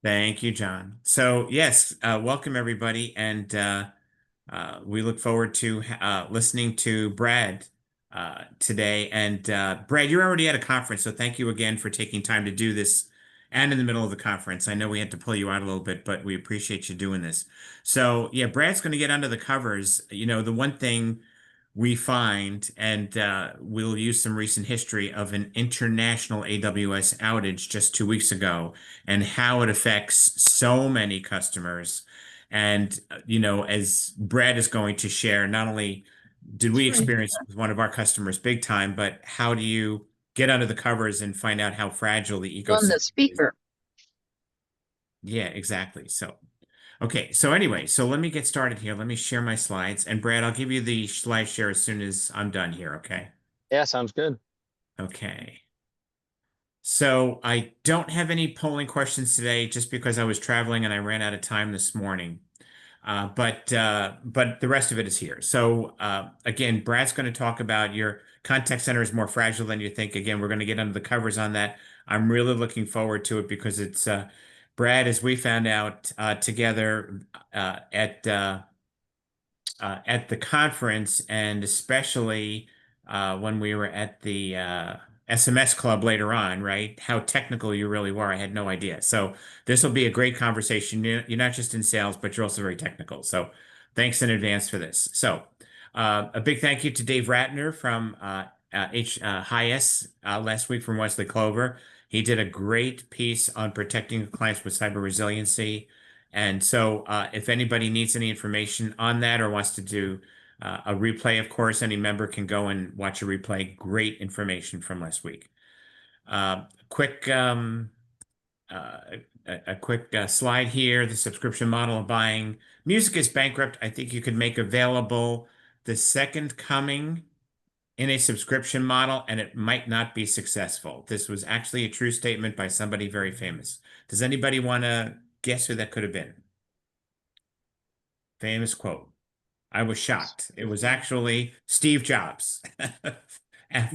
Thank you, John. So, yes, welcome everybody, and we look forward to listening to Brad today. And Brad, you're already at a conference, so thank you again for taking time to do this and in the middle of the conference. I know we had to pull you out a little bit, but we appreciate you doing this. So, yeah, Brad's going to get under the covers. The one thing we find, and we'll use some recent history of an international AWS outage just 2 weeks ago and how it affects so many customers. And, as Brad is going to share, not only did we Sorry. experience it with one of our customers big time, but how do you get under the covers and find out how fragile the On the ecosystem is? speaker. Yeah, exactly. So, okay. So anyway, so let me get started here. Let me share my slides. And Brad, I'll give you the slide share as soon as I'm done here. Okay. Yeah, sounds good. Okay. So I don't have any polling questions today just because I was traveling and I ran out of time this morning. But the rest of it is here. So again, Brad's going to talk about your contact center is more fragile than you think. Again, we're going to get under the covers on that. I'm really looking forward to it because it's Brad, as we found out together at the conference, and especially when we were at the SMS club later on, right? How technical you really were. I had no idea. So this will be a great conversation. You're not just in sales, but you're also very technical. So thanks in advance for this. So a big thank you to Dave Ratner from HIS last week from Wesley Clover. He did a great piece on protecting clients with cyber resiliency. And so, if anybody needs any information on that or wants to do a replay, of course, any member can go and watch a replay. Great information from last week. Quick, a quick slide here. The subscription model of buying music is bankrupt. I think you could make available the second coming in a subscription model, and it might not be successful. This was actually a true statement by somebody very famous. Does anybody want to guess who that could have been? Famous quote. I was shocked. It was actually Steve Jobs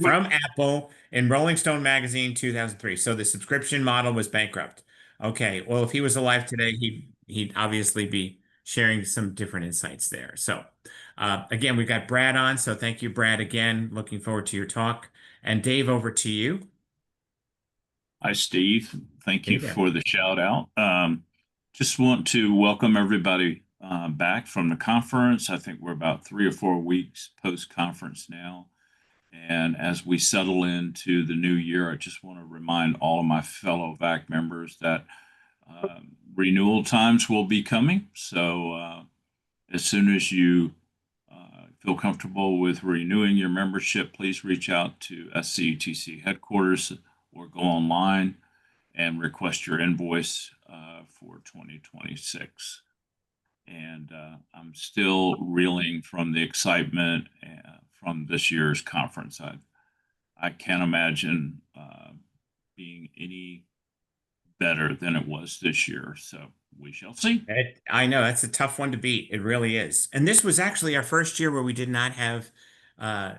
from Apple in Rolling Stone magazine 2003. So the subscription model was bankrupt. Okay, well, if he was alive today, he'd obviously be sharing some different insights there. So again, we've got Brad on. So thank you, Brad, again. Looking forward to your talk. And Dave, over to you. Hi, Steve. Thank Hey you there. for the shout out. Just want to welcome everybody back from the conference. I think we're about 3 or 4 weeks post-conference now. And as we settle into the new year, I just want to remind all of my fellow VAC members that renewal times will be coming. So as soon as you feel comfortable with renewing your membership, please reach out to SCTC headquarters or go online and request your invoice for 2026. And I'm still reeling from the excitement from this year's conference. I can't imagine being any better than it was this year. So we shall see. I know that's a tough one to beat. It really is. And this was actually our first year where we did not have, uh,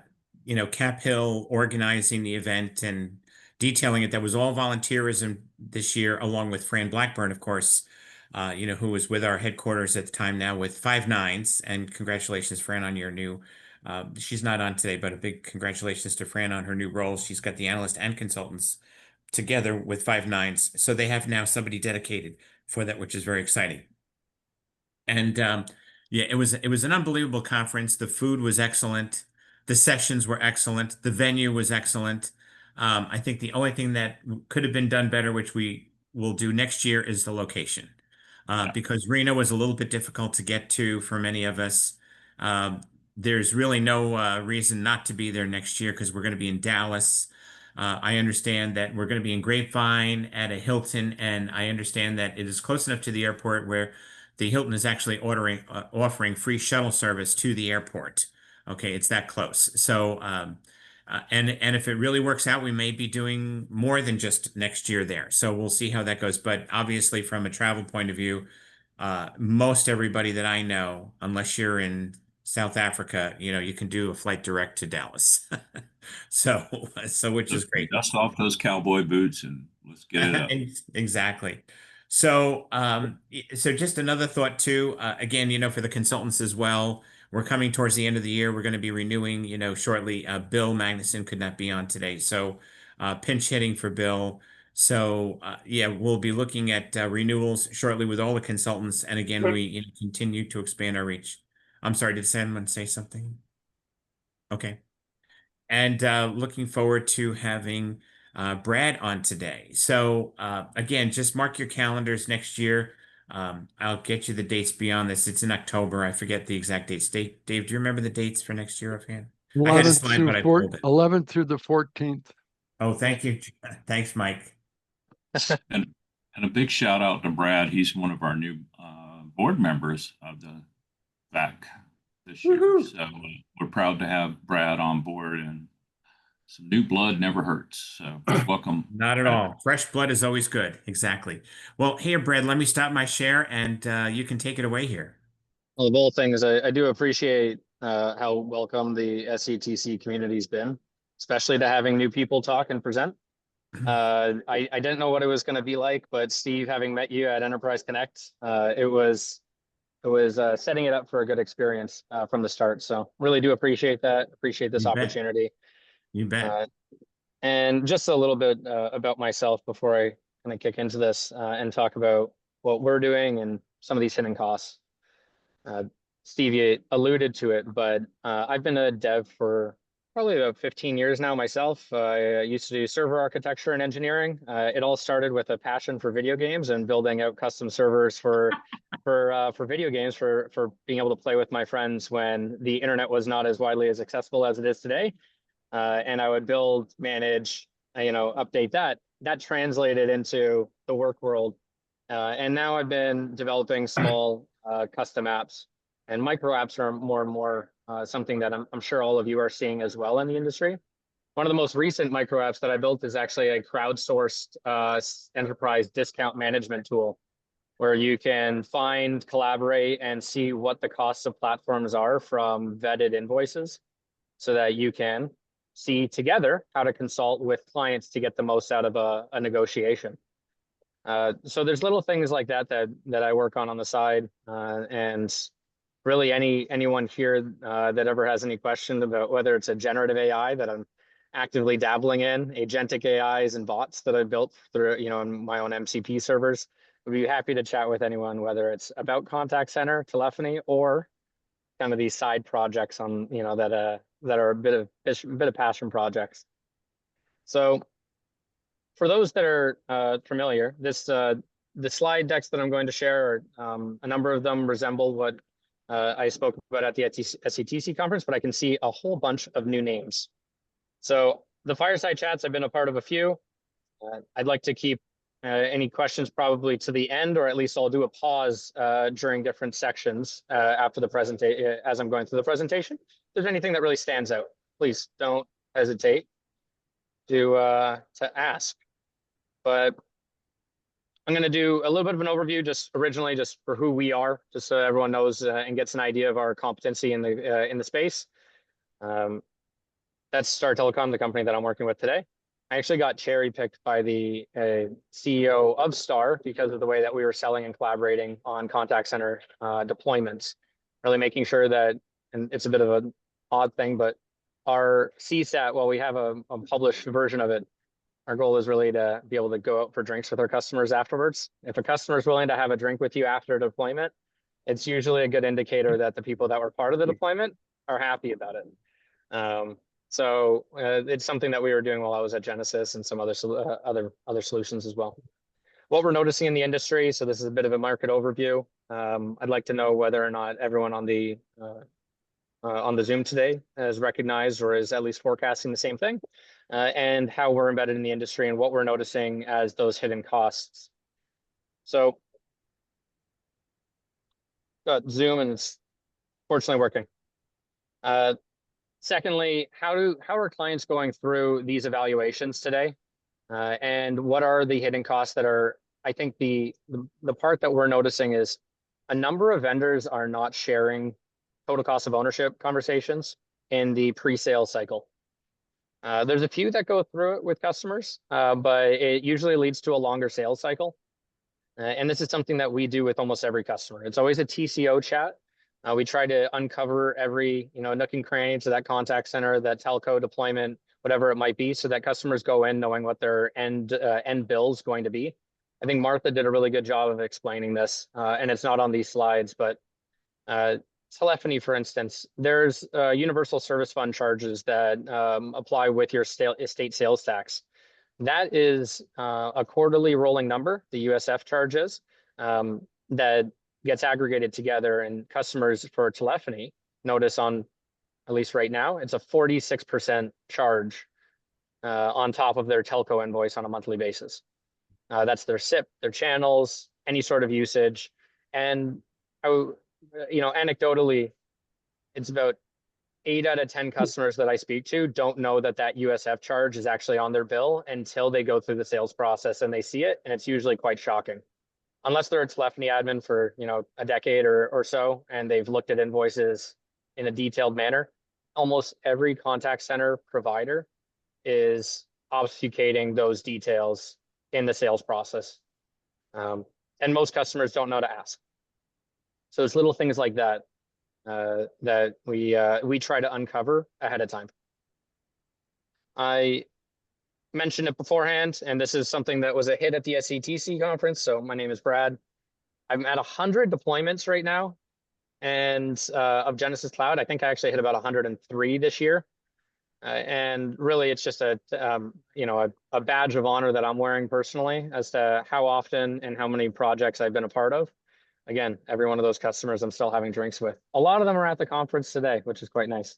Cap Hill organizing the event and detailing it. That was all volunteerism this year, along with Fran Blackburn, of course, who was with our headquarters at the time now with Five Nines. And congratulations, Fran, on your new. She's not on today, but a big congratulations to Fran on her new role. She's got the analyst and consultants together with Five Nines. So they have now somebody dedicated for that, which is very exciting. And yeah, it was an unbelievable conference. The food was excellent. The sessions were excellent. The venue was excellent. I think the only thing that could have been done better, which we will do next year, is the location. Yeah. Because Reno was a little bit difficult to get to for many of us. There's really no reason not to be there next year because we're going to be in Dallas. I understand that we're going to be in Grapevine at a Hilton, and I understand that it is close enough to the airport where the Hilton is actually offering free shuttle service to the airport. Okay, it's that close. So, and if it really works out, we may be doing more than just next year there. So we'll see how that goes. But obviously, from a travel point of view, most everybody that I know, unless you're in South Africa, you can do a flight direct to Dallas. So, so which is Just great. dust off those cowboy boots and let's get it up. Exactly. So, so just another thought too. Again, for the consultants as well, we're coming towards the end of the year. We're going to be renewing, shortly. Bill Magnuson could not be on today, so pinch hitting for Bill. So, yeah, we'll be looking at renewals shortly with all the consultants. And again, we continue to expand our reach. I'm sorry, did someone say something? Okay. And looking forward to having Brad on today. So again, just mark your calendars next year. I'll get you the dates beyond this. It's in October. I forget the exact dates. Dave, do you remember the dates for next year offhand? I had a 11th slide, through but I pulled it. 11th through the 14th. Oh, thank you. Thanks, Mike. And a big shout out to Brad. He's one of our new board members of the VAC this year. Woohoo. So we're proud to have Brad on board, and some new blood never hurts. So welcome. Not at all. Fresh blood is always good. Exactly. Well, here, Brad, let me stop my share and you can take it away here. Well, the both things, I do appreciate how welcome the SCTC community's been, especially to having new people talk and present. I didn't know what it was going to be like, but Steve, having met you at Enterprise Connect, it was setting it up for a good experience from the start. So really do appreciate that. Appreciate this You bet. opportunity. You bet. And just a little bit about myself before I kind of kick into this and talk about what we're doing and some of these hidden costs. Steve, you alluded to it, but I've been a dev for probably about 15 years now myself. I used to do server architecture and engineering. It all started with a passion for video games and building out custom servers for video games for being able to play with my friends when the internet was not as widely as accessible as it is today. And I would build, manage, update that. That translated into the work world. And now I've been developing small custom apps, and micro apps are more and more something that I'm sure all of you are seeing as well in the industry. One of the most recent micro apps that I built is actually a crowdsourced enterprise discount management tool, where you can find, collaborate, and see what the costs of platforms are from vetted invoices, so that you can see together how to consult with clients to get the most out of a negotiation. So there's little things like that I work on the side, and really anyone here that ever has any question about whether it's a generative AI that I'm actively dabbling in, agentic AIs and bots that I built through in my own MCP servers, would be happy to chat with anyone, whether it's about contact center, telephony, or kind of these side projects on that are a bit of passion projects. So for those that are familiar, the slide decks that I'm going to share, a number of them resemble what I spoke about at the SCTC conference, but I can see a whole bunch of new names. So the fireside chats, I've been a part of a few. I'd like to keep any questions probably to the end, or at least I'll do a pause during different sections after the presentation, as I'm going through the presentation. If there's anything that really stands out, please don't hesitate to ask. But I'm going to do a little bit of an overview, just for who we are, just so everyone knows and gets an idea of our competency in the space. That's Star Telecom, the company that I'm working with today. I actually got cherry picked by the CEO of Star because of the way that we were selling and collaborating on contact center deployments, really making sure that, and it's a bit of an odd thing, but our CSAT, while we have a published version of it, our goal is really to be able to go out for drinks with our customers afterwards. If a customer is willing to have a drink with you after deployment, it's usually a good indicator that the people that were part of the deployment are happy about it. So it's something that we were doing while I was at Genesis and some other solutions as well. What we're noticing in the industry, so this is a bit of a market overview. I'd like to know whether or not everyone on the Zoom today has recognized or is at least forecasting the same thing, and how we're embedded in the industry and what we're noticing as those hidden costs. So got Zoom and it's fortunately working. Secondly, how are clients going through these evaluations today? And what are the hidden costs that are, I think the part that we're noticing is a number of vendors are not sharing total cost of ownership conversations in the pre-sale cycle. There's a few that go through it with customers, but it usually leads to a longer sales cycle. And this is something that we do with almost every customer. It's always a TCO chat. We try to uncover every, nook and cranny to that contact center, that telco deployment, whatever it might be, so that customers go in knowing what their end bill is going to be. I think Martha did a really good job of explaining this, and it's not on these slides, but telephony, for instance, there's universal service fund charges that apply with your estate sales tax. That is a quarterly rolling number, the USF charges, that gets aggregated together, and customers for telephony notice on, at least right now, it's a 46% charge on top of their telco invoice on a monthly basis. That's their SIP, their channels, any sort of usage. And, anecdotally, it's about 8 out of 10 customers that I speak to don't know that USF charge is actually on their bill until they go through the sales process and they see it. And it's usually quite shocking. Unless they're a telephony admin for, a decade or so, and they've looked at invoices in a detailed manner, almost every contact center provider is obfuscating those details in the sales process. And most customers don't know to ask. So it's little things like that that we try to uncover ahead of time. I mentioned it beforehand, and this is something that was a hit at the SCTC conference. So my name is Brad. I'm at 100 deployments right now, and of Genesys Cloud. I think I actually hit about 103 this year. And really, it's just a badge of honor that I'm wearing personally as to how often and how many projects I've been a part of. Again, every one of those customers I'm still having drinks with. A lot of them are at the conference today, which is quite nice.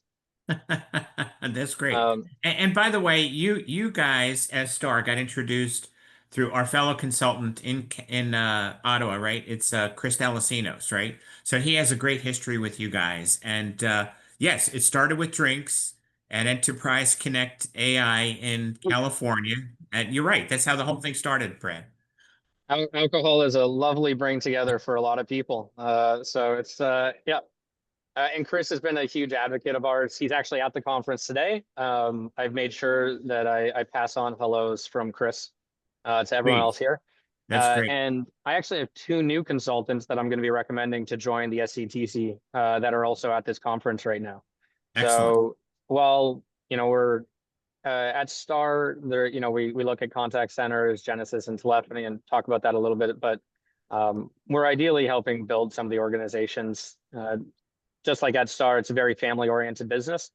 That's great. And by the way, you guys as Star got introduced through our fellow consultant in Ottawa, right? It's Chris Dalasinos, right? So he has a great history with you guys. And yes, it started with drinks and Enterprise Connect AI in California. And you're right, that's how the whole thing started, Brad. Alcohol is a lovely bring together for a lot of people. So it's, yeah. And Chris has been a huge advocate of ours. He's actually at the conference today. I've made sure that I pass on hellos from Chris to everyone else here. That's great. And I actually have 2 new consultants that I'm going to be recommending to join the SCTC that are also at this conference right now. Excellent. So while, we're at Star, there, we look at contact centers, Genesys, and telephony, and talk about that a little bit. But we're ideally helping build some of the organizations. Just like at Star, it's a very family-oriented business.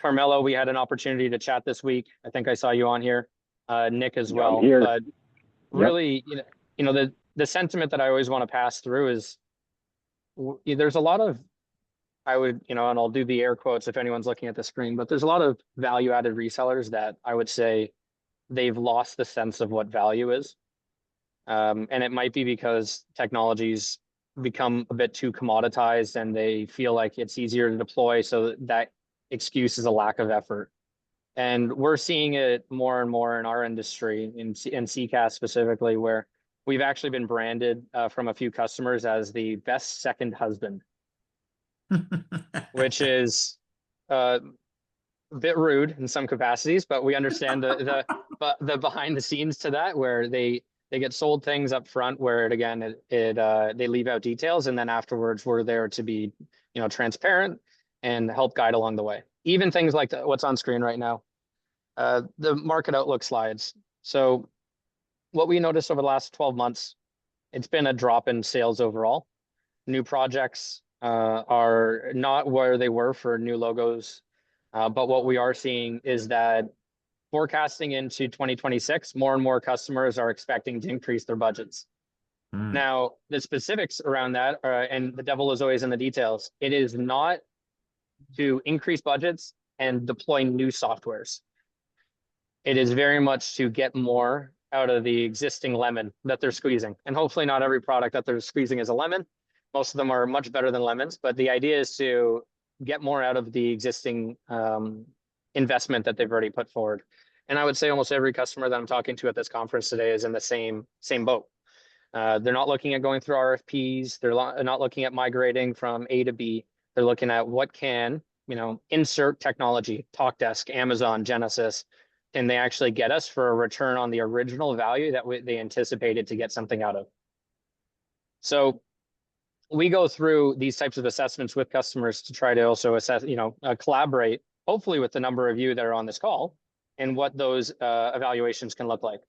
Carmelo, we had an opportunity to chat this week. I think I saw you on here. Nick as well. But really, the sentiment that I always want to pass through is there's a lot of, I would, and I'll do the air quotes if anyone's looking at the screen, but there's a lot of value-added resellers that I would say they've lost the sense of what value is. And it might be because technology's become a bit too commoditized and they feel like it's easier to deploy. So that excuse is a lack of effort. And we're seeing it more and more in our industry, in CCaaS specifically, where we've actually been branded from a few customers as the best second husband. Which is a bit rude in some capacities, but we understand the behind the scenes to that, where they get sold things up front where they leave out details, and then afterwards we're there to be transparent and help guide along the way. Even things like what's on screen right now, the market outlook slides. So what we noticed over the last 12 months, it's been a drop in sales overall. New projects are not where they were for new logos. But what we are seeing is that forecasting into 2026, more and more customers are expecting to increase their budgets. Now, the specifics around that, and the devil is always in the details, it is not to increase budgets and deploy new softwares. It is very much to get more out of the existing lemon that they're squeezing. And hopefully not every product that they're squeezing is a lemon. Most of them are much better than lemons, but the idea is to get more out of the existing investment that they've already put forward. And I would say almost every customer that I'm talking to at this conference today is in the same boat. They're not looking at going through RFPs. They're not looking at migrating from A to B. They're looking at what can, insert technology, TalkDesk, Amazon, Genesys, and they actually get us for a return on the original value that they anticipated to get something out of. So we go through these types of assessments with customers to try to also assess, collaborate, hopefully with the number of you that are on this call, and what those evaluations can look like.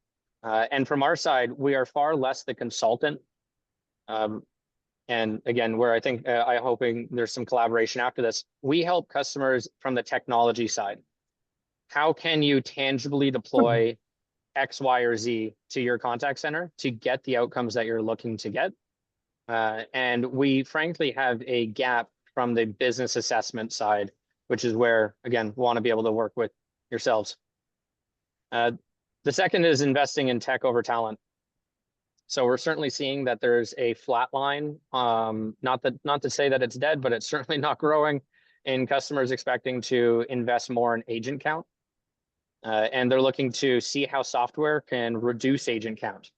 And from our side, we are far less the consultant. And again, where I think I'm hoping there's some collaboration after this, we help customers from the technology side. How can you tangibly deploy X, Y, or Z to your contact center to get the outcomes that you're looking to get? And we frankly have a gap from the business assessment side, which is where, again, want to be able to work with yourselves. The second is investing in tech over talent. So we're certainly seeing that there's a flat line. Not to say that it's dead, but it's certainly not growing in customers expecting to invest more in agent count. And they're looking to see how software can reduce agent count.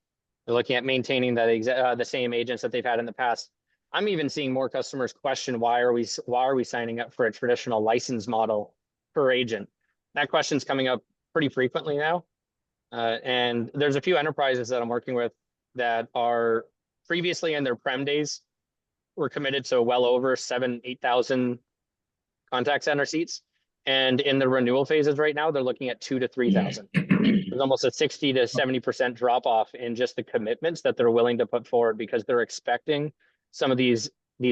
They're looking at maintaining that the same agents that they've had in the past. I'm even seeing more customers question why are we signing up for a traditional license model per agent? That question's coming up pretty frequently now. And there's a few enterprises that I'm working with that are previously in their prem days were committed to well over 8,000 contact center seats. And in the renewal phases right now, they're looking at 2,000 to 3,000. There's almost a 60 to 70% drop off in just the commitments that they're willing to put forward because they're expecting some of these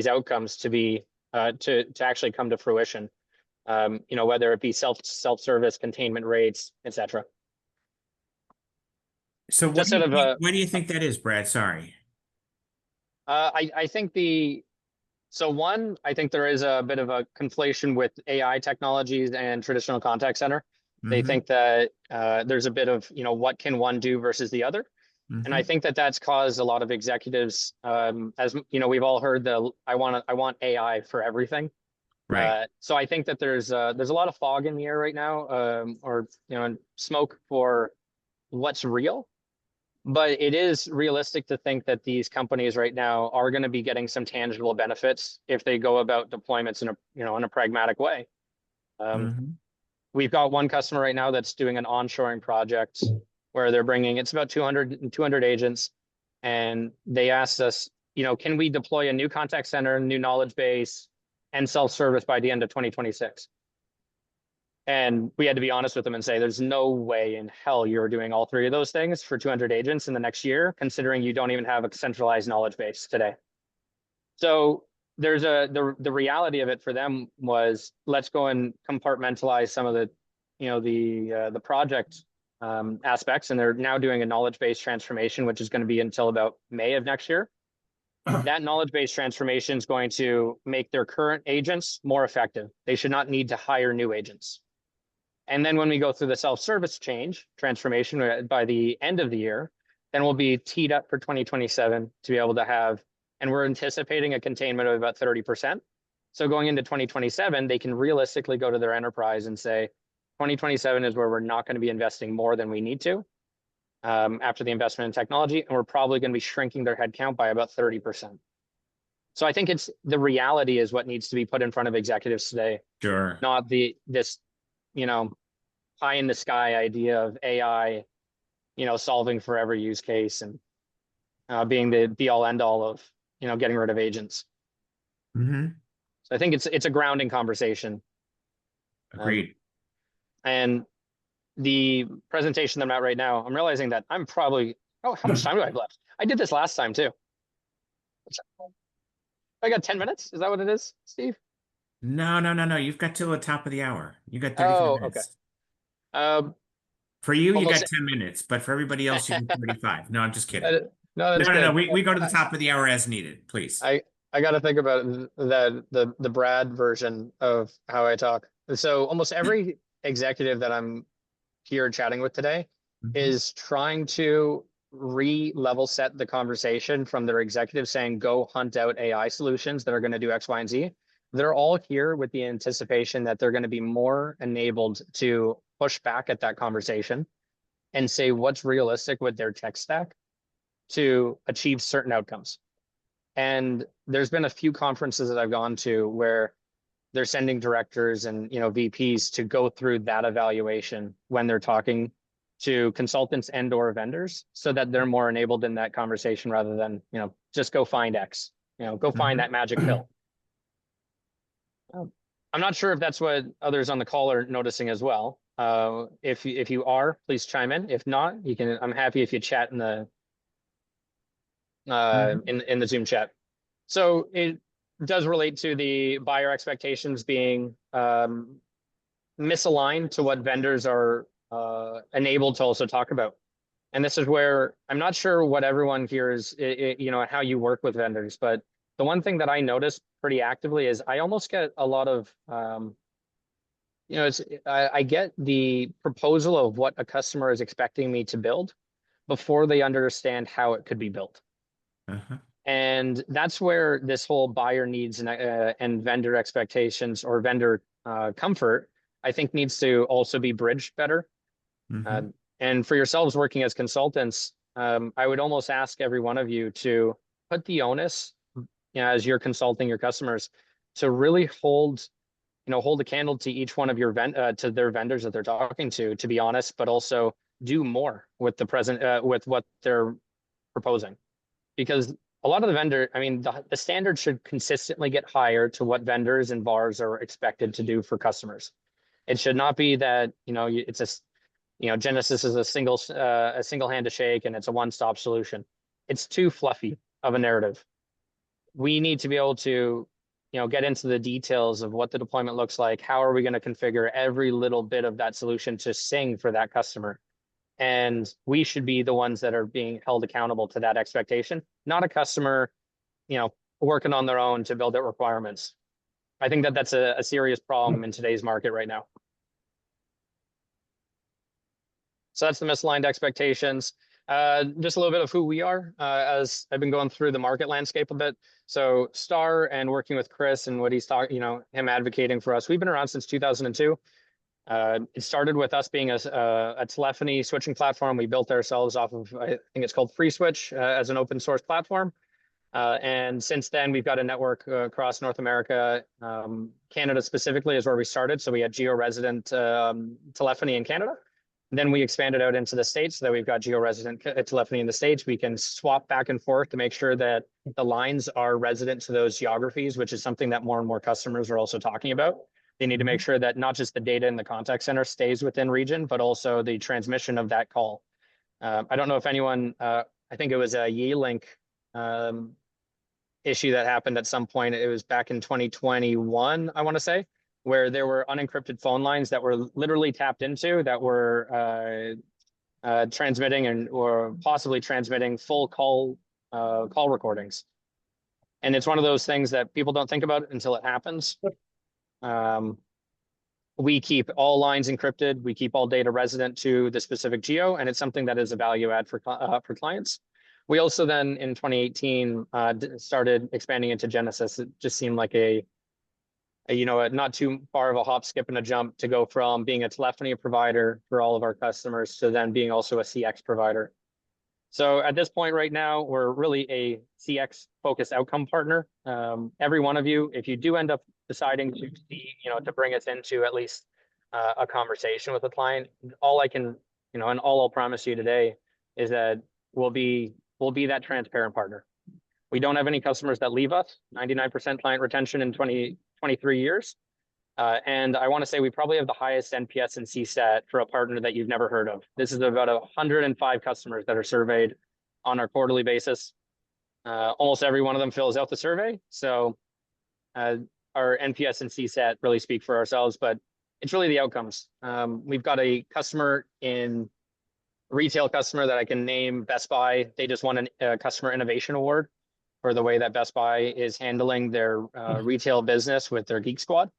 outcomes to be to actually come to fruition. Whether it be self-service, containment rates, etc. So what do you think that is, Brad? Sorry. I think I think there is a bit of a conflation with AI technologies and traditional contact center. They think that there's a bit of, what can one do versus the other. And I think that that's caused a lot of executives, as we've all heard I want AI for everything. Right. So I think that there's a lot of fog in the air right now, or smoke for what's real. But it is realistic to think that these companies right now are going to be getting some tangible benefits if they go about deployments in a pragmatic way. We've got one customer right now that's doing an onshoring project where it's about 200 agents. And they asked us, can we deploy a new contact center, new knowledge base, and self-service by the end of 2026? And we had to be honest with them and say, there's no way in hell you're doing all three of those things for 200 agents in the next year, considering you don't even have a centralized knowledge base today. So there's the reality of it for them was, let's go and compartmentalize some of the project aspects. And they're now doing a knowledge base transformation, which is going to be until about May of next year. That knowledge base transformation is going to make their current agents more effective. They should not need to hire new agents. And then when we go through the self-service transformation by the end of the year, then we'll be teed up for 2027 to be able to have, and we're anticipating a containment of about 30%. So going into 2027, they can realistically go to their enterprise and say, 2027 is where we're not going to be investing more than we need to after the investment in technology, and we're probably going to be shrinking their headcount by about 30%. So I think the reality is what needs to be put in front of executives today. Sure. Not this pie in the sky idea of AI, solving for every use case and being the be all end all of, getting rid of agents. So I think it's a grounding conversation. Agreed. And the presentation that I'm at right now, I'm realizing that I'm probably, how much time do I have left? I did this last time too. I got 10 minutes. Is that what it is, Steve? No. You've got till the top of the hour. You got 35 minutes. Okay. For you got 10 minutes, but for everybody else, you get 35. No, I'm just kidding. No. We go to the top of the hour as needed, please. I got to think about the Brad version of how I talk. So almost every executive that I'm here chatting with today is trying to re-level set the conversation from their executives saying, go hunt out AI solutions that are going to do X, Y, and Z. They're all here with the anticipation that they're going to be more enabled to push back at that conversation and say what's realistic with their tech stack to achieve certain outcomes. And there's been a few conferences that I've gone to where they're sending directors and VPs to go through that evaluation when they're talking to consultants and or vendors so that they're more enabled in that conversation rather than, just go find X, go find that magic pill. I'm not sure if that's what others on the call are noticing as well. If you are, please chime in. If not, I'm happy if you chat in the in the Zoom chat. So it does relate to the buyer expectations being misaligned to what vendors are enabled to also talk about. And this is where I'm not sure what everyone here is, how you work with vendors, but the one thing that I notice pretty actively is I almost get a lot of, I get the proposal of what a customer is expecting me to build before they understand how it could be built. And that's where this whole buyer needs and vendor expectations or vendor comfort, I think, needs to also be bridged better. And for yourselves working as consultants, I would almost ask every one of you to put the onus, as you're consulting your customers, to really hold a candle to each one of your to their vendors that they're talking to be honest, but also do more with with what they're proposing. Because a lot of the the standard should consistently get higher to what vendors and VARs are expected to do for customers. It should not be that, it's Genesis is a single hand to shake and it's a one-stop solution. It's too fluffy of a narrative. We need to be able to, get into the details of what the deployment looks like. How are we going to configure every little bit of that solution to sing for that customer? And we should be the ones that are being held accountable to that expectation, not a customer, working on their own to build out requirements. I think that that's a serious problem in today's market right now. So that's the misaligned expectations. Just a little bit of who we are, as I've been going through the market landscape a bit. So Star and working with Chris and what he's talking, him advocating for us. We've been around since 2002. It started with us being a telephony switching platform. We built ourselves off of, I think it's called FreeSwitch, as an open source platform. And since then, we've got a network across North America. Canada specifically is where we started. So we had geo-resident telephony in Canada. Then we expanded out into the States so that we've got geo-resident telephony in the States. We can swap back and forth to make sure that the lines are resident to those geographies, which is something that more and more customers are also talking about. They need to make sure that not just the data in the contact center stays within region, but also the transmission of that call. I don't know if anyone, I think it was a Yealink issue that happened at some point. It was back in 2021, I want to say, where there were unencrypted phone lines that were literally tapped into that were transmitting or possibly transmitting full call recordings. And it's one of those things that people don't think about until it happens. We keep all lines encrypted. We keep all data resident to the specific geo, and it's something that is a value add for clients. We also then in 2018 started expanding into Genesis. It just seemed like a not too far of a hop, skip, and a jump to go from being a telephony provider for all of our customers to then being also a CX provider. So at this point right now, we're really a CX focused outcome partner. Every one of you, if you do end up deciding to see, to bring us into at least a conversation with a client, all I can, and all I'll promise you today is that we'll be that transparent partner. We don't have any customers that leave us. 99% client retention in 23 years. And I want to say we probably have the highest NPS and CSAT for a partner that you've never heard of. This is about 105 customers that are surveyed on our quarterly basis. Almost every one of them fills out the survey. So our NPS and CSAT really speak for ourselves, but it's really the outcomes. We've got a retail customer that I can name, Best Buy. They just won a customer innovation award for the way that Best Buy is handling their retail business with their Geek Squad.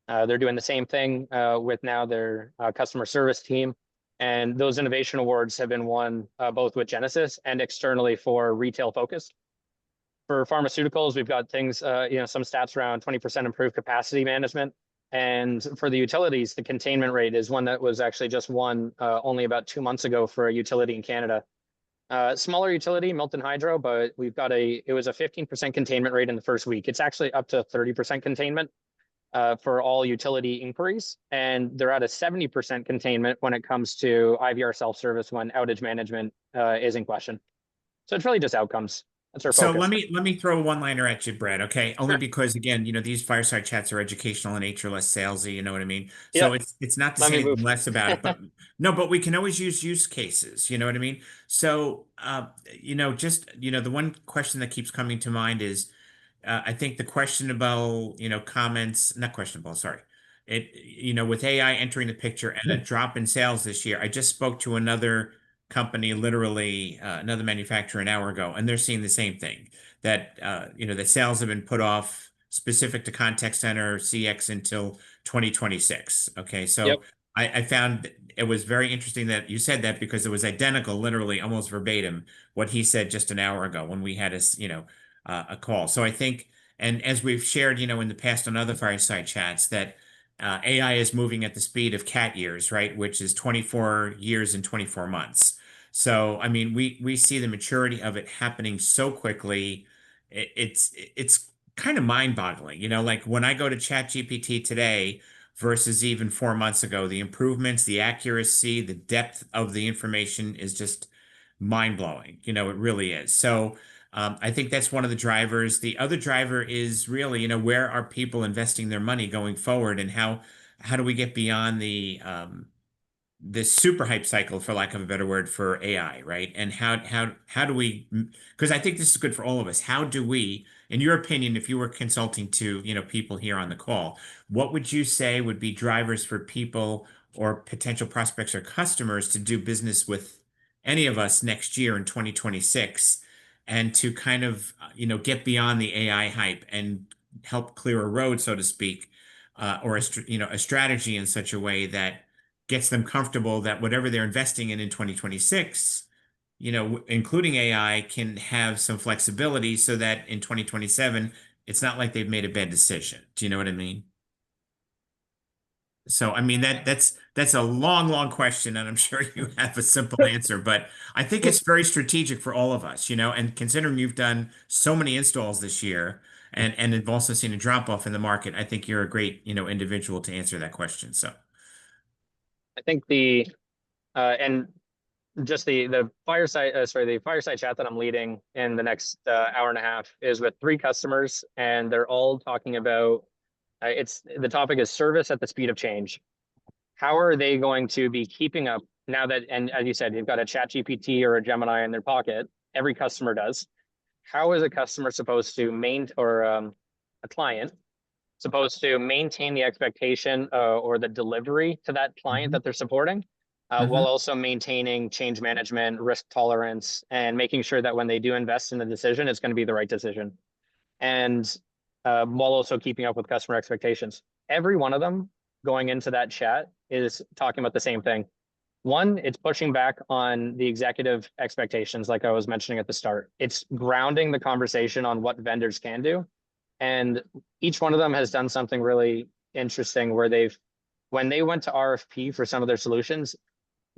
They're doing the same thing with now their customer service team. And those innovation awards have been won both with Genesis and externally for retail focused. For pharmaceuticals, we've got things, some stats around 20% improved capacity management. And for the utilities, the containment rate is one that was actually just won only about 2 months ago for a utility in Canada. Smaller utility, Milton Hydro, but it was a 15% containment rate in the first week. It's actually up to 30% containment. for all utility inquiries, and they're at a 70% containment when it comes to IVR self-service when outage management is in question. So it's really just outcomes. That's our So focus. let me throw a one-liner at you, Brad. Okay, only Sure. because again, these fireside chats are educational in nature, less salesy. You know what I mean? So Yep. it's not to Let say me anything move. less about it, but no, but we can always use use cases. You know what I mean? So just the one question that keeps coming to mind is I think the questionable, comments, not questionable, sorry. With AI entering the picture and a drop in sales this year, I just spoke to another company, literally another manufacturer an hour ago, and they're seeing the same thing that, that sales have been put off specific to contact center CX until 2026. Okay. Yep. So I found it was very interesting that you said that because it was identical, literally almost verbatim, what he said just an hour ago when we had a call. So I think, and as we've shared, in the past on other fireside chats, that AI is moving at the speed of cat years, right? Which is 24 years and 24 months. So, I mean, we see the maturity of it happening so quickly. It's kind of mind-boggling, like when I go to ChatGPT today versus even 4 months ago, the improvements, the accuracy, the depth of the information is just mind-blowing. It really is. So, I think that's one of the drivers. The other driver is really, where are people investing their money going forward, and how do we get beyond this super hype cycle, for lack of a better word, for AI, right? And how do we? Because I think this is good for all of us. How do we, in your opinion, if you were consulting to people here on the call, what would you say would be drivers for people or potential prospects or customers to do business with any of us next year in 2026, and to kind of get beyond the AI hype and help clear a road, so to speak, or a strategy in such a way that gets them comfortable that whatever they're investing in 2026, including AI, can have some flexibility so that in 2027, it's not like they've made a bad decision. Do you know what I mean? So, I mean, that's a long, long question, and I'm sure you have a simple answer, but I think it's very strategic for all of us, and considering you've done so many installs this year and have also seen a drop off in the market, I think you're a great, individual to answer that question. So, I think and just the fireside the fireside chat that I'm leading in the next hour and a half is with 3 customers, and they're all talking about it's the topic is service at the speed of change. How are they going to be keeping up now that, and as you said, you've got a chat GPT or a Gemini in their pocket? Every customer does. How is a customer supposed to a client supposed to maintain the expectation or the delivery to that client Mhm. that they're supporting, while Mhm. also maintaining change management, risk tolerance, and making sure that when they do invest in the decision, it's going to be the right decision, and while also keeping up with customer expectations. Every one of them going into that chat is talking about the same thing. One, it's pushing back on the executive expectations, like I was mentioning at the start. It's grounding the conversation on what vendors can do. And each one of them has done something really interesting where when they went to RFP for some of their solutions,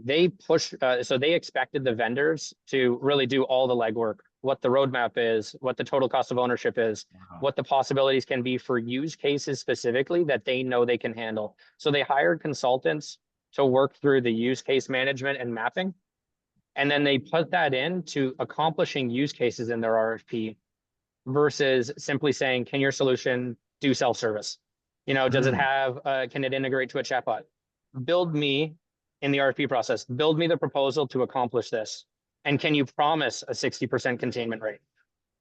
they pushed, so they expected the vendors to really do all the legwork, what the roadmap is, what the total cost of ownership is, Wow. what the possibilities can be for use cases specifically that they know they can handle. So they hired consultants to work through the use case management and mapping. And then they put that into accomplishing use cases in their RFP versus simply saying, can your solution do self-service? Does it Mm. have, can it integrate to a chatbot? Build me in the RFP process, build me the proposal to accomplish this. And can you promise a 60% containment rate?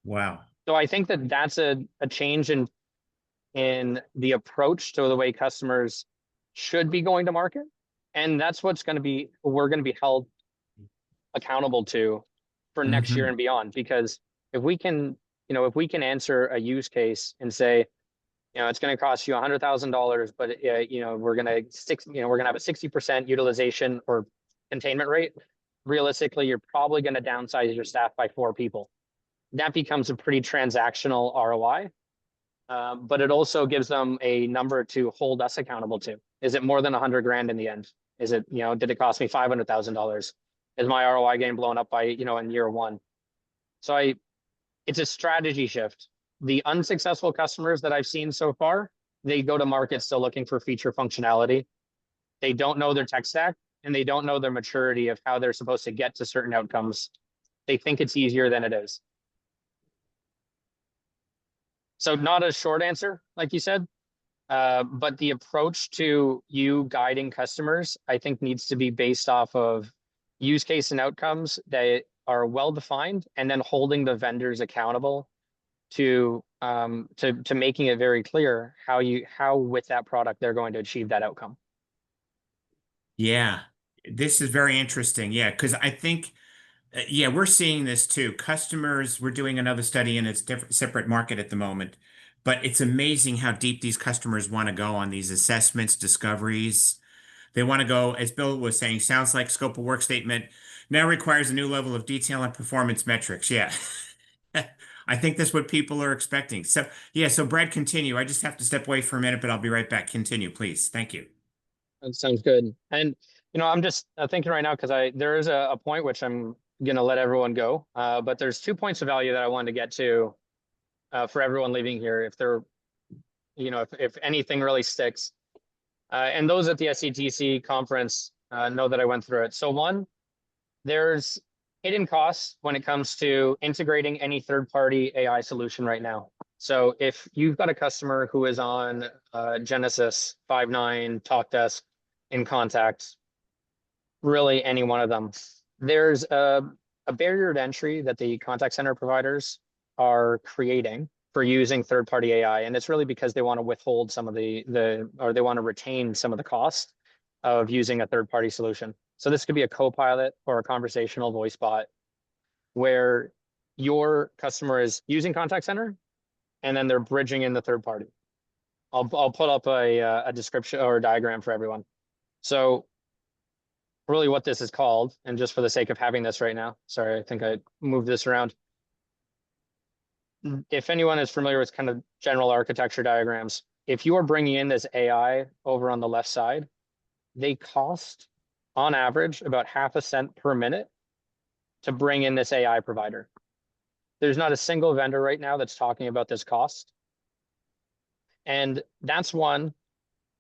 Wow. So I think that that's a change in the approach to the way customers should be going to market. And that's what's we're going to be held accountable to for next year Hmm. and beyond. Because if we can, if we can answer a use case and say, it's going to cost you $100,000, but we're going to have a 60% utilization or containment rate. Realistically, you're probably going to downsize your staff by 4 people. That becomes a pretty transactional ROI, but it also gives them a number to hold us accountable to. Is it more than 100 grand in the end? Is it, did it cost me $500,000? Is my ROI getting blown up by, in year 1? So it's a strategy shift. The unsuccessful customers that I've seen so far they go to market still looking for feature functionality. They don't know their tech stack and they don't know their maturity of how they're supposed to get to certain outcomes. They think it's easier than it is. So not a short answer, like you said, but the approach to you guiding customers, I think, needs to be based off of use case and outcomes that are well defined, and then holding the vendors accountable to making it very clear how with that product they're going to achieve that outcome. Yeah, this is very interesting. Yeah, because I think, yeah, we're seeing this too. Customers, we're doing another study and it's different, separate market at the moment, but it's amazing how deep these customers want to go on these assessments, discoveries. They want to go, as Bill was saying, sounds like scope of work statement now requires a new level of detail and performance metrics. Yeah. I think that's what people are expecting. So, yeah, so Brad, continue. I just have to step away for a minute, but I'll be right back. Continue, please. Thank you. That sounds good. And I'm just thinking right now, because there is a point which I'm gonna let everyone go. But there's 2 points of value that I wanted to get to for everyone leaving here, if they're, if anything really sticks. And those at the SCTC conference know that I went through it. So one, there's hidden costs when it comes to integrating any third-party AI solution right now. So if you've got a customer who is on Genesys, Five9, Talkdesk, InContact, really any one of them, there's a barrier to entry that the contact center providers are creating for using third-party AI. And it's really because they want to withhold some of or they want to retain some of the cost of using a third-party solution. So this could be a co-pilot or a conversational voice bot where your customer is using contact center and then they're bridging in the third party. I'll put up a description or a diagram for everyone. So really what this is called, and just for the sake of having this right now, sorry, I think I moved this around. If anyone is familiar with kind of general architecture diagrams, if you are bringing in this AI over on the left side, they cost on average about half a cent per minute to bring in this AI provider. There's not a single vendor right now that's talking about this cost. And that's one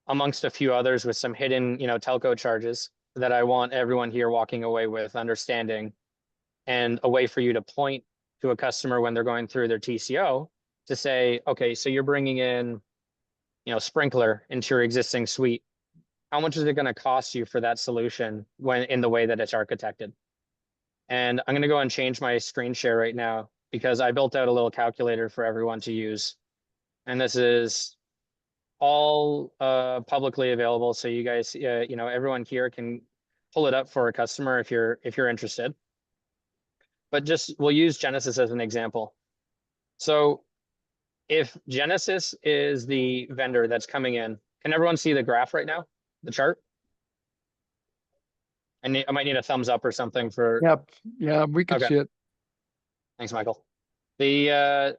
amongst a few others with some hidden, telco charges that I want everyone here walking away with understanding, and a way for you to point to a customer when they're going through their TCO to say, okay, so you're bringing in, Sprinkler into your existing suite. How much is it going to cost you for that solution when in the way that it's architected? And I'm going to go and change my screen share right now because I built out a little calculator for everyone to use. And this is all publicly available. So you guys, everyone here can pull it up for a customer if you're interested. But we'll use Genesys as an example. So if Genesys is the vendor that's coming in, can everyone see the graph right now? The chart? I might need a thumbs up or something for. Yep. Yeah, we can see it. Thanks, Michael. The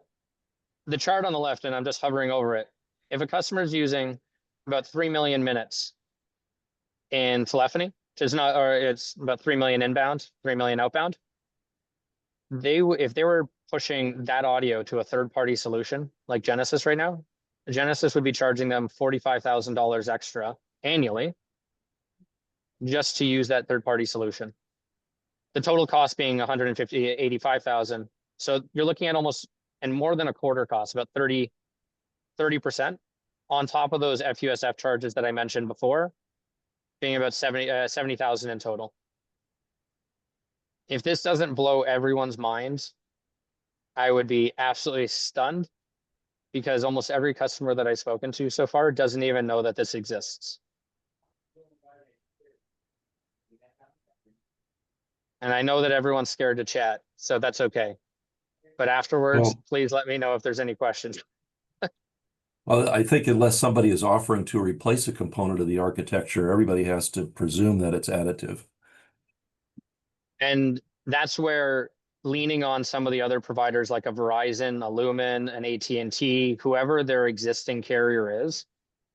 chart on the left, and I'm just hovering over it. If a customer is using about 3 million minutes in telephony, which is not, or it's about 3 million inbound, 3 million outbound, if they were pushing that audio to a third-party solution like Genesys right now, Genesys would be charging them $45,000 extra annually just to use that third-party solution. The total cost being $85,000. So you're looking at almost and more than a quarter cost, about 30% on top of those FUSF charges that I mentioned before, being about 70,000 in total. If this doesn't blow everyone's minds, I would be absolutely stunned, because almost every customer that I've spoken to so far doesn't even know that this exists. And I know that everyone's scared to chat, so that's okay. But afterwards, please let me know if there's any questions. Well, I think unless somebody is offering to replace a component of the architecture, everybody has to presume that it's additive. And that's where leaning on some of the other providers like a Verizon, a Lumen, an AT&T, whoever their existing carrier is,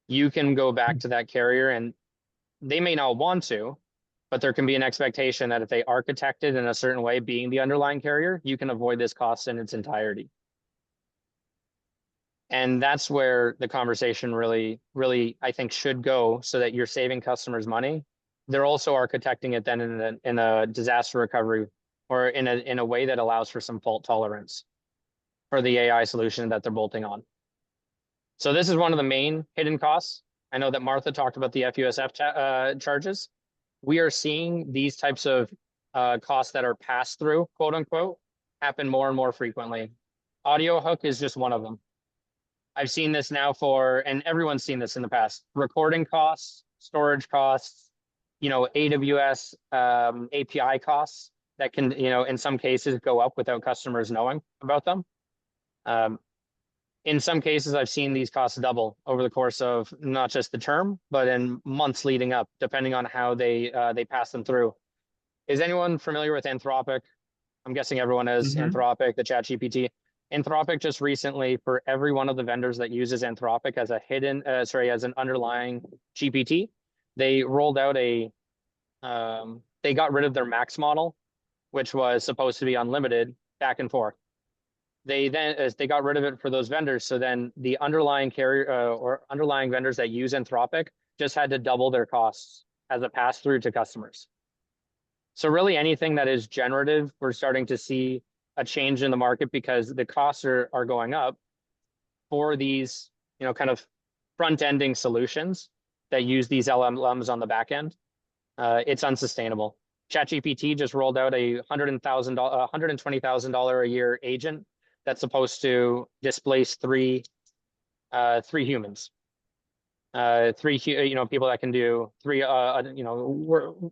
you can go back to that carrier, and they may not want to, but there can be an expectation that if they architect it in a certain way, being the underlying carrier, you can avoid this cost in its entirety. And that's where the conversation really, I think, should go, so that you're saving customers money. They're also architecting it then in a disaster recovery, or in a way that allows for some fault tolerance for the AI solution that they're bolting on. So this is one of the main hidden costs. I know that Martha talked about the FUSF charges. We are seeing these types of costs that are passed through, quote unquote, happen more and more frequently. Audio hook is just one of them. I've seen this now and everyone's seen this in the past, recording costs, storage costs, AWS API costs that can, in some cases go up without customers knowing about them. In some cases, I've seen these costs double over the course of not just the term, but in months leading up, depending on how they pass them through. Is anyone familiar with Anthropic? I'm guessing everyone is. Anthropic, the ChatGPT. Anthropic just recently, for every one of the vendors that uses Anthropic as as an underlying GPT, they rolled out they got rid of their max model, which was supposed to be unlimited back and forth. They got rid of it for those vendors. So then the underlying underlying vendors that use Anthropic just had to double their costs as a pass through to customers. So really anything that is generative, we're starting to see a change in the market because the costs are going up for these, kind of front-ending solutions that use these LLMs on the back end. It's unsustainable. ChatGPT just rolled out a $120,000 a year agent that's supposed to displace three humans. People that can do three,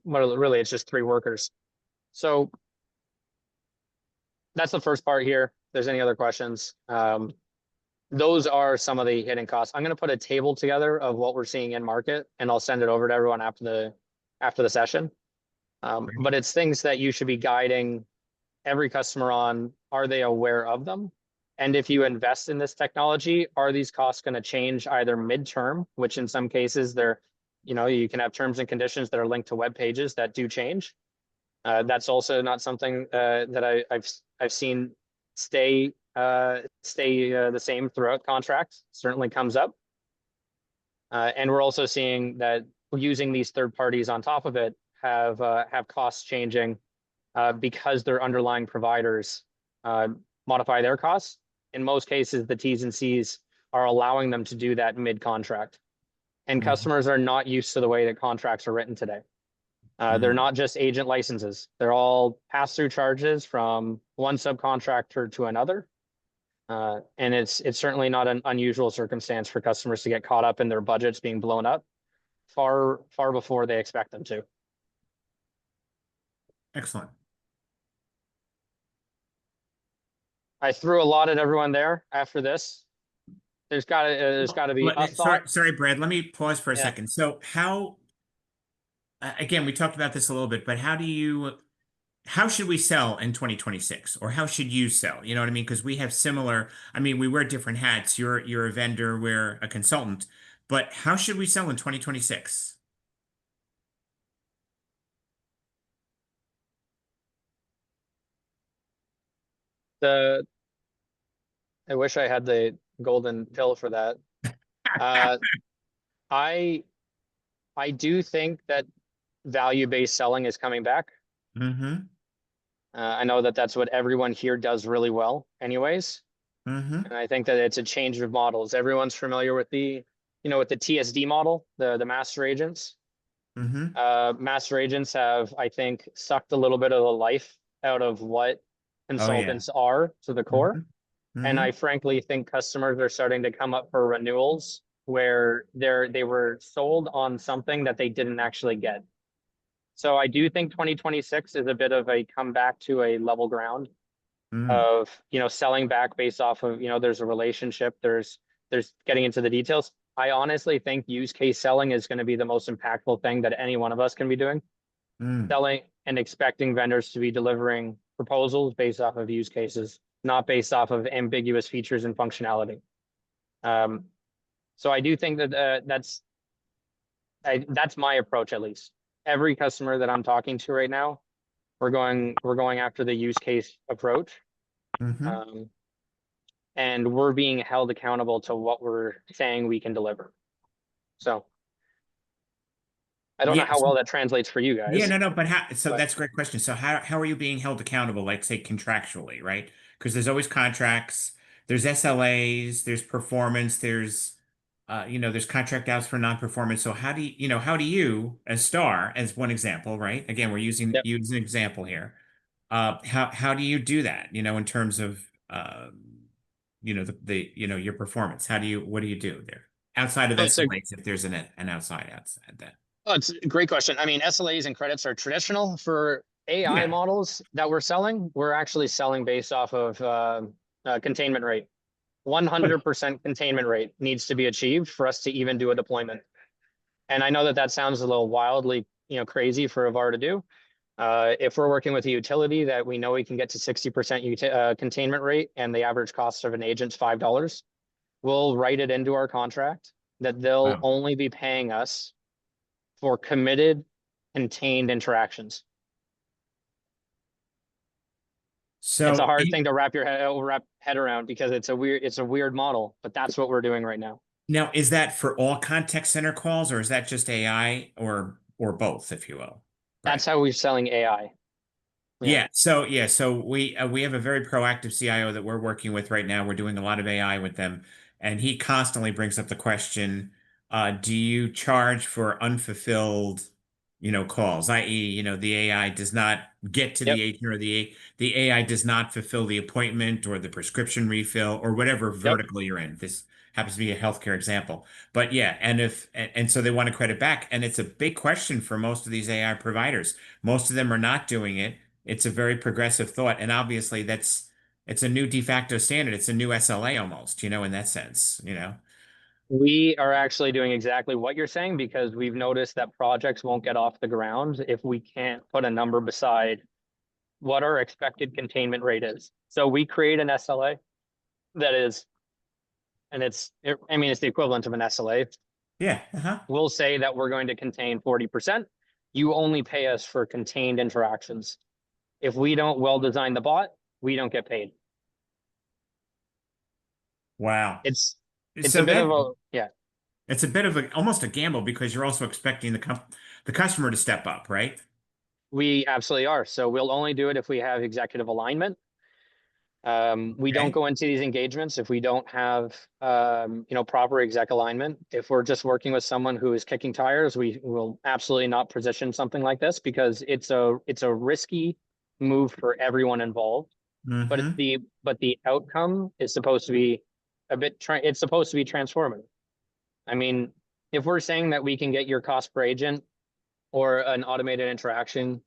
really it's just 3 workers. So that's the first part here. If there's any other questions, those are some of the hidden costs. I'm going to put a table together of what we're seeing in market, and I'll send it over to everyone after the session. But it's things that you should be guiding every customer on. Are they aware of them? And if you invest in this technology, are these costs going to change either midterm, which in some cases you can have terms and conditions that are linked to web pages that do change. That's also not something that I've seen stay the same throughout contracts. Certainly comes up. And we're also seeing that using these third parties on top of it have costs changing because their underlying providers modify their costs. In most cases, the T's and C's are allowing them to do that mid-contract. And customers are not used to the way that contracts are written today. They're not just agent licenses. They're all pass-through charges from one subcontractor to another. And it's certainly not an unusual circumstance for customers to get caught up in their budgets being blown up far before they expect them to. Excellent. I threw a lot at everyone there after this. There's got to be a thought. Sorry, Brad. Let me pause for a second. So again, we talked about this a little bit, but how should we sell in 2026, or how should you sell? You know what I mean? Because we have we wear different hats. You're a vendor, we're a consultant, but how should we sell in 2026? I wish I had the golden pill for that. I do think that value-based selling is coming back. I know that that's what everyone here does really well anyways. And I think that it's a change of models. Everyone's familiar with the TSD model, the master agents. Master agents have, I think, sucked a little bit of the life out of what consultants are to the core. And I frankly think customers are starting to come up for renewals where they were sold on something that they didn't actually get. So I do think 2026 is a bit of a comeback to a level ground of, selling back based off of, there's a relationship, there's getting into the details. I honestly think use case selling is going to be the most impactful thing that any one of us can be doing. Selling and expecting vendors to be delivering proposals based off of use cases, not based off of ambiguous features and functionality. So I do think that that's my approach, at least. Every customer that I'm talking to right now, we're going after the use case approach. and we're being held accountable to what we're saying we can deliver. So I don't know how Yes. well that translates for you Yeah, guys. no, but so But that's a great question. So how are you being held accountable, like say contractually, right? Because there's always contracts, there's SLAs, there's performance, there's there's contract outs for non-performance. So how do you, as Star, as one example, right? Again, we're using yep. you as an example here. How do you do that, in terms of your performance? What do you do there? Outside of Oh, so SLAs, if there's an outside that. oh, it's a great question. I mean, SLAs and credits are traditional for AI Yeah. models that we're selling. We're actually selling based off of containment rate. 100% containment rate needs to be achieved for us to even do a deployment. And I know that that sounds a little wildly, crazy for a VAR to do. If we're working with a utility that we know we can get to 60% containment rate and the average cost of an agent's $5, we'll write it into our contract that they'll Wow. only be paying us for committed, contained interactions. It's a So hard thing to wrap your head around because it's a weird model, but that's what we're doing right now. now, is that for all contact center calls, or is that just AI, or both, if you will? Right. That's how we're selling AI. Yeah. So we have a very proactive CIO that we're working with right now. We're doing a lot of AI with them, and he constantly brings up the question, do you charge for unfulfilled, calls, i.e., the AI does not get to Yep. the agent, or the AI does not fulfill the appointment or the prescription refill or whatever Yep. vertical you're in. This happens to be a healthcare example. But yeah, and so they want to credit back, and it's a big question for most of these AI providers. Most of them are not doing it. It's a very progressive thought, and obviously it's a new de facto standard. It's a new SLA almost, in that sense. We are actually doing exactly what you're saying because we've noticed that projects won't get off the ground if we can't put a number beside what our expected containment rate is. So we create an SLA that is, and it's the equivalent of an SLA. Yeah. Uh-huh. We'll say that we're going to contain 40%. You only pay us for contained interactions. If we don't well design the bot, we don't get paid. Wow. It's So a bit of a, yeah. it's a bit of almost a gamble because you're also expecting the customer to step up, right? We absolutely are. So we'll only do it if we have executive alignment. We don't Okay. go into these engagements if we don't have, proper exec alignment. If we're just working with someone who is kicking tires, we will absolutely not position something like this because it's a risky move for everyone involved. But Mm-hmm. the outcome is supposed to be it's supposed to be transformative. I mean, if we're saying that we can get your cost per agent or an automated interaction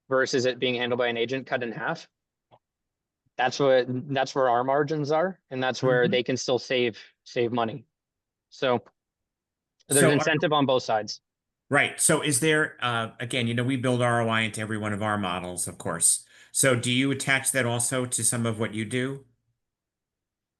versus it being handled by an agent cut in half, that's where our margins are, and that's where Mm-hmm. they can still save money. So there's So incentive on both sides. right. So is there again, we build ROI into every one of our models, of course. So do you attach that also to some of what you do?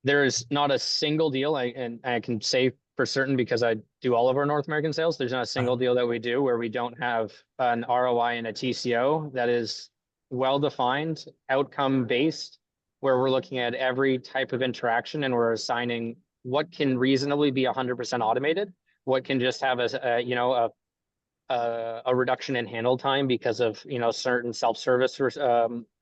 There's not a single deal, and I can say for certain because I do all of our North American sales. There's not a single deal that we do where we don't have an ROI and a TCO that is well defined, outcome based, where we're looking at every type of interaction and we're assigning what can reasonably be 100% automated, what can just have a reduction in handle time because of certain self-service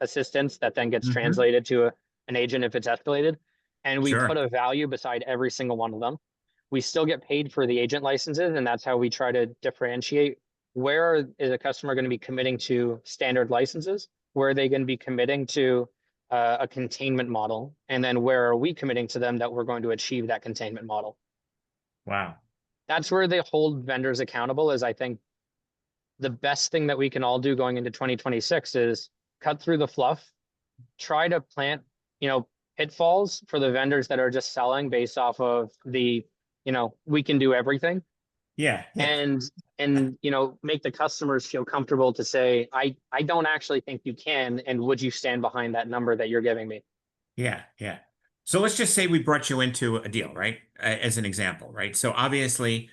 assistance that then gets Mm-hmm. translated to an agent if it's escalated, and we Sure. put a value beside every single one of them. We still get paid for the agent licenses, and that's how we try to differentiate where is a customer going to be committing to standard licenses, where are they going to be committing to a containment model, and then where are we committing to them that we're going to achieve that containment model. Wow. That's where they hold vendors accountable. Is I think the best thing that we can all do going into 2026 is cut through the fluff, try to plant, pitfalls for the vendors that are just selling based off of the, we can do everything, Yeah. Yeah. and make the customers feel comfortable to say, I don't actually think you can, and would you stand behind that number that you're giving me? Yeah. Yeah. So let's just say we brought you into a deal, right? As an example, right? So obviously,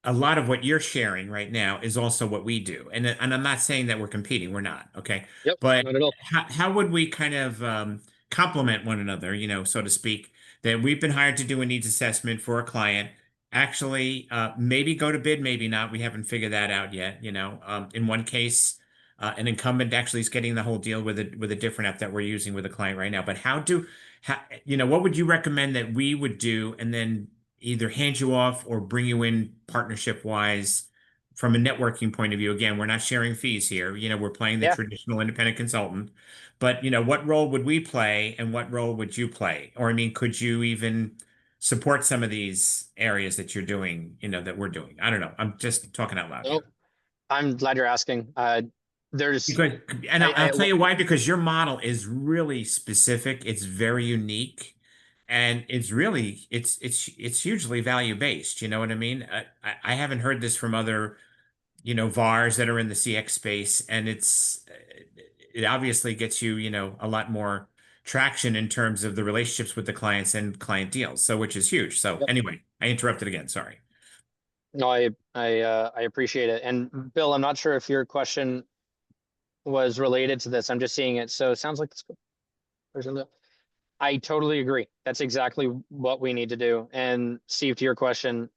a lot of what you're sharing right now is also what we do. And I'm not saying that we're competing, we're not, okay? Yep, But not at all. how would we kind of complement one another, so to speak, that we've been hired to do a needs assessment for a client. Actually, maybe go to bid, maybe not. We haven't figured that out yet. In one case, an incumbent actually is getting the whole deal with a different app that we're using with a client right now. But what would you recommend that we would do, and then either hand you off or bring you in partnership wise from a networking point of view? Again, we're not sharing fees here. We're playing the Yeah. traditional independent consultant. But what role would we play and what role would you play? Or I mean, could you even support some of these areas that you're doing, that we're doing? I don't know. I'm just talking out loud Nope. here. I'm glad you're asking. There's Because, and I I'll tell you why, because your model is really specific. It's very unique, and it's hugely value based. You know what I mean? I haven't heard this from other, VARs that are in the CX space, and it obviously gets you, a lot more traction in terms of the relationships with the clients and client deals. So, which is huge. So, Yep. anyway, I interrupted again. Sorry. No, I appreciate it. And Bill, I'm not sure if your question was related to this. I'm just seeing it. So it sounds like I totally agree. That's exactly what we need to do. And Steve, to your question,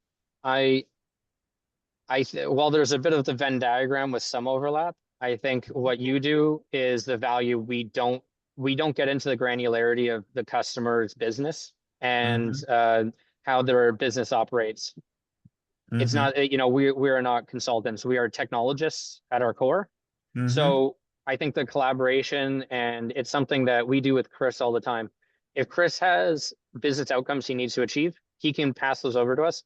I while there's a bit of the Venn diagram with some overlap, I think what you do is the value we don't get into the granularity of the customer's business and how their business operates. It's Mhm. not, we are not consultants. We are technologists at our core. Mhm. So I think the collaboration, and it's something that we do with Chris all the time. If Chris has business outcomes he needs to achieve, he can pass those over to us.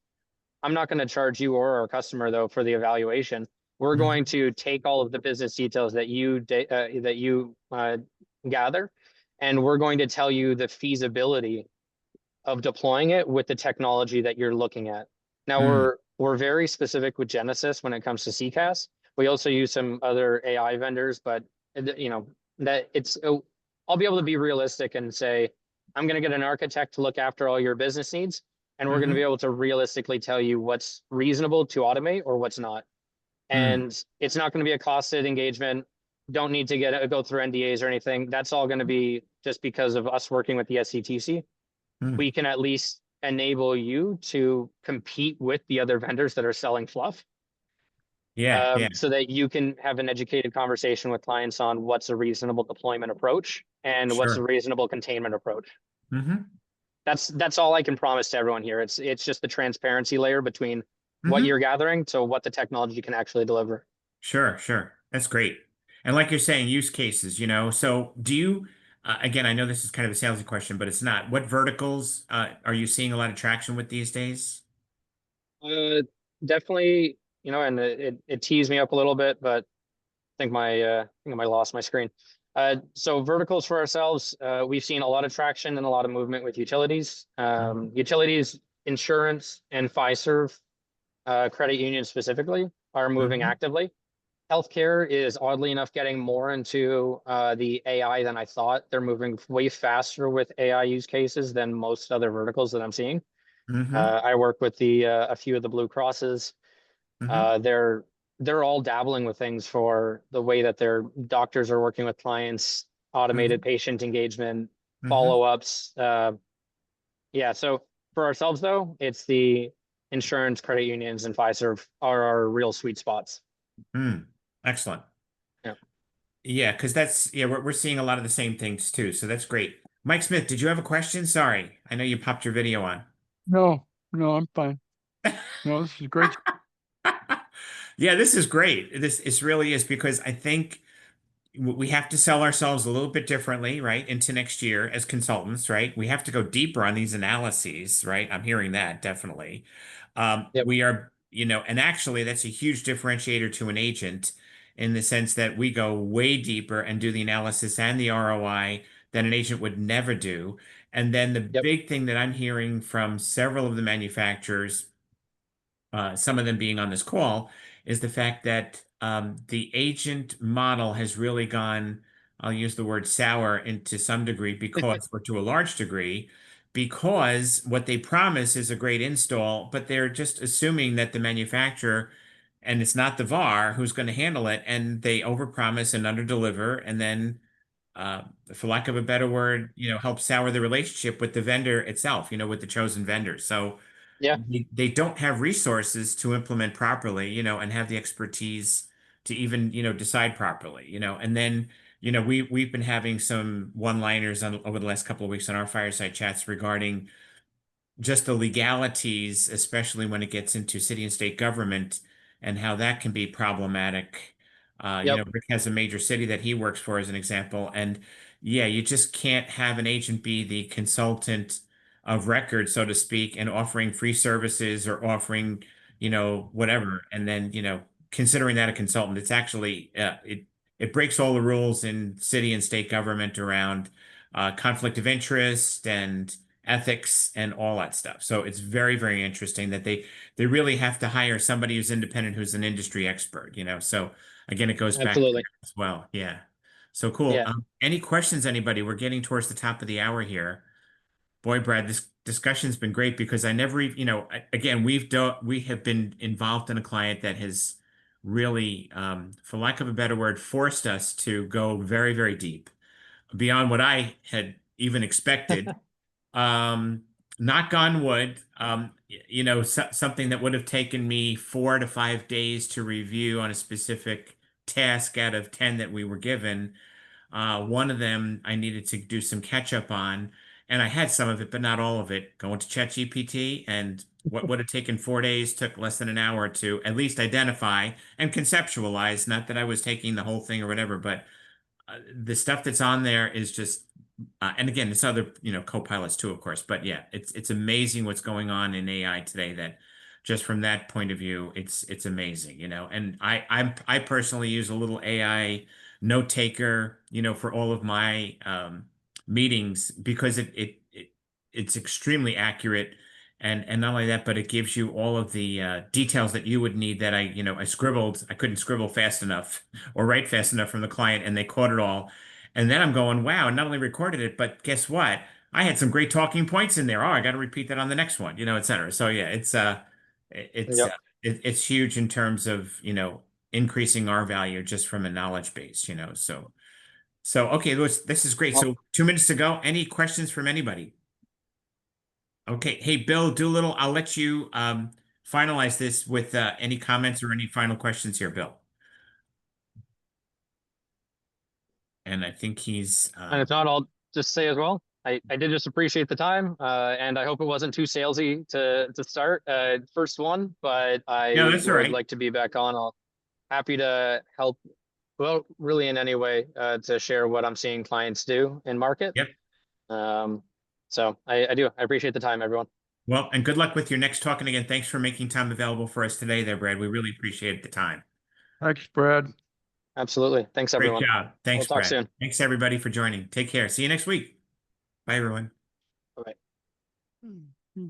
I'm not going to charge you or our customer though for the evaluation. We're Mhm. going to take all of the business details that you gather, and we're going to tell you the feasibility of deploying it with the technology that you're looking at. Now Mm. we're very specific with Genesis when it comes to CCaaS. We also use some other AI vendors, but that I'll be able to be realistic and say, I'm going to get an architect to look after all your business needs, and we're going to be Mhm. able to realistically tell you what's reasonable to automate or what's not. Mm. And it's not going to be a costed engagement. Don't need to go through NDAs or anything. That's all going to be just because of us working with the SCTC. Mm. We can at least enable you to compete with the other vendors that are selling fluff, Yeah. Yeah. so that you can have an educated conversation with clients on what's a reasonable deployment approach and what's a Sure. reasonable containment approach. Mhm. That's all I can promise to everyone here. It's just the transparency layer between what Mhm. you're gathering to what the technology can actually deliver. Sure. Sure. That's great. And like you're saying, use cases, so do you, again, I know this is kind of a salesy question, but it's not. What verticals, are you seeing a lot of traction with these days? Uh, Definitely, and it teased me up a little bit, but I think I might have lost my screen. So verticals for ourselves, we've seen a lot of traction and a lot of movement with utilities. Mhm. Utilities, insurance, and Fiserv, credit unions specifically, are moving Mhm. actively. Healthcare is oddly enough getting more into the AI than I thought. They're moving way faster with AI use cases than most other verticals that I'm seeing. Mhm. I work with a few of the Blue Crosses. Mhm. They're all dabbling with things for the way that their doctors are working with clients, automated Mhm. patient engagement, Mhm. follow-ups. Yeah, so for ourselves though, it's the insurance, credit unions, and Fiserv are our real sweet spots. Mm. Excellent. Yeah. Yeah, because we're seeing a lot of the same things too. So that's great. Mike Smith, did you have a question? Sorry. I know you popped your video on. No, no, I'm fine. No, this is great. Yeah, this is great. This really is, because I think we have to sell ourselves a little bit differently, right, into next year as consultants, right? We have to go deeper on these analyses, right? I'm hearing that definitely. Yep. We are, and actually that's a huge differentiator to an agent in the sense that we go way deeper and do the analysis and the ROI that an agent would never do. And then the Yep. big thing that I'm hearing from several of the manufacturers, some of them being on this call, is the fact that the agent model has really gone, I'll use the word sour into some degree, because, or to a large degree, because what they promise is a great install, but they're just assuming that the manufacturer, and it's not the VAR who's going to handle it, and they overpromise and underdeliver, and then for lack of a better word, help sour the relationship with the vendor itself, with the chosen vendor. So Yeah, they don't have resources to implement properly, and have the expertise to even, decide properly, and then, we've been having some one-liners over the last couple of weeks on our fireside chats regarding just the legalities, especially when it gets into city and state government and how that can be problematic. yep, Rick has a major city that he works for as an example. And yeah, you just can't have an agent be the consultant of record, so to speak, and offering free services or offering, whatever. And then, considering that a consultant, it's actually, it breaks all the rules in city and state government around conflict of interest and ethics and all that stuff. So it's very, very interesting that they really have to hire somebody who's independent, who's an industry expert, So again, it goes back to absolutely. that as well. Yeah. So cool. Yeah. Any questions, anybody? We're getting towards the top of the hour here. Boy, Brad, this discussion's been great because I never, again, we have been involved in a client that has really, for lack of a better word, forced us to go very, very deep beyond what I had even expected. um Knock on wood, something that would have taken me 4 to 5 days to review on a specific task out of 10 that we were given. One of them I needed to do some catch up on, and I had some of it, but not all of it. Going to ChatGPT, and what would have taken 4 days took less than an hour to at least identify and conceptualize. Not that I was taking the whole thing or whatever, but the stuff that's on there is just and again, it's other, co-pilots too, of course, but yeah, it's amazing what's going on in AI today that just from that point of view, it's amazing, and I personally use a little AI note taker, for all of my meetings because it's extremely accurate. And not only that, but it gives you all of the details that you would need that I couldn't scribble fast enough or write fast enough from the client, and they caught it all. And then I'm going, wow, not only recorded it, but guess what? I had some great talking points in there. Oh, I got to repeat that on the next one, et cetera. So yeah, it's Yep. it's huge in terms of, increasing our value just from a knowledge base, So okay, this is great. Well, So 2 minutes to go. Any questions from anybody? Okay. Hey, Bill Doolittle, I'll let you finalize this with any comments or any final questions here, Bill. And I think he's and if not, I'll just say as well, I did just appreciate the time, and I hope it wasn't too salesy to start first one, but no, I that's all would right. like to be back on. I'll happy to help, well, really in any way to share what I'm seeing clients do in market. Yep. So I appreciate the time, everyone. Well, and good luck with your next talk. And again, thanks for making time available for us today there, Brad. We really appreciate the time. Thanks, Brad. Absolutely. Thanks, Great everyone. job. Thanks, We'll talk Brad. soon. Thanks, everybody, for joining. Take care. See you next week. Bye, everyone. Bye-bye.